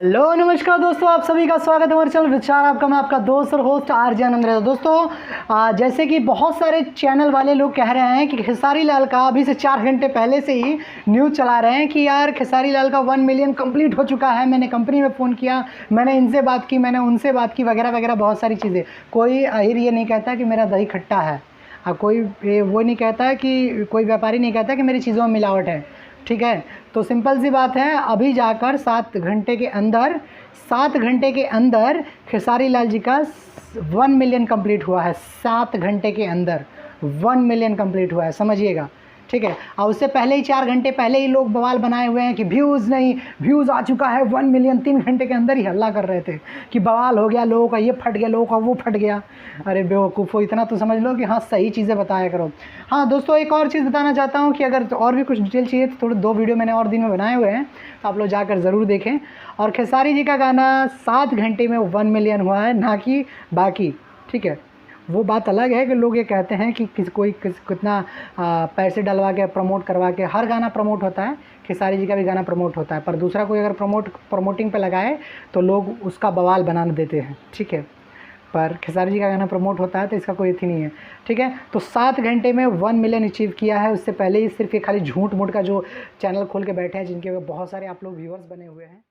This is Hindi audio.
हेलो नमस्कार दोस्तों, आप सभी का स्वागत है हमारे चैनल विचार आपका। मैं आपका दोस्त और होस्ट आरजे आनंद रहा। दोस्तों जैसे कि बहुत सारे चैनल वाले लोग कह रहे हैं कि खेसारी लाल का अभी से 4 घंटे पहले से ही न्यूज़ चला रहे हैं कि यार खेसारी लाल का 1 मिलियन कंप्लीट हो चुका है। मैंने कंपनी में फ़ोन किया, मैंने इनसे बात की, मैंने उनसे बात की, वगैरह वगैरह बहुत सारी चीज़ें। कोई अहिर ये नहीं कहता कि मेरा दही खट्टा है, कोई वो नहीं कहता कि कोई व्यापारी नहीं कहता कि मेरी चीज़ों में मिलावट है। ठीक है, तो सिंपल सी बात है, अभी जाकर 7 घंटे के अंदर खेसारी लाल जी का 1 मिलियन कंप्लीट हुआ है। 7 घंटे के अंदर 1 मिलियन कंप्लीट हुआ है, समझिएगा। ठीक है, और उससे पहले ही 4 घंटे पहले ही लोग बवाल बनाए हुए हैं कि व्यूज़ नहीं, व्यूज़ आ चुका है 1 मिलियन। 3 घंटे के अंदर ही हल्ला कर रहे थे कि बवाल हो गया, लोगों का ये फट गया, लोगों का वो फट गया। अरे बेवकूफ़ो, इतना तो समझ लो कि हाँ सही चीज़ें बताया करो। हाँ दोस्तों, एक और चीज़ बताना चाहता हूँ कि अगर और भी कुछ डिटेल चाहिए तो थोड़े 2 वीडियो मैंने और दिन में बनाए हुए हैं, तो आप लोग जाकर ज़रूर देखें। और खेसारी जी का गाना 7 घंटे में 1 मिलियन हुआ है, ना कि बाकी। ठीक है, वो बात अलग है कि लोग ये कहते हैं कि कितना पैसे डलवा के प्रमोट करवा के हर गाना प्रमोट होता है, खेसारी जी का भी गाना प्रमोट होता है, पर दूसरा कोई अगर प्रमोटिंग पे लगाए तो लोग उसका बवाल बना देते हैं। ठीक है, पर खेसारी जी का गाना प्रमोट होता है तो इसका कोई अथी नहीं है। ठीक है, तो 7 घंटे में 1 मिलियन अचीव किया है। उससे पहले ही सिर्फ ये खाली झूठ मूठ का जो चैनल खोल के बैठे हैं, जिनके बहुत सारे आप लोग व्यूअर्स बने हुए हैं।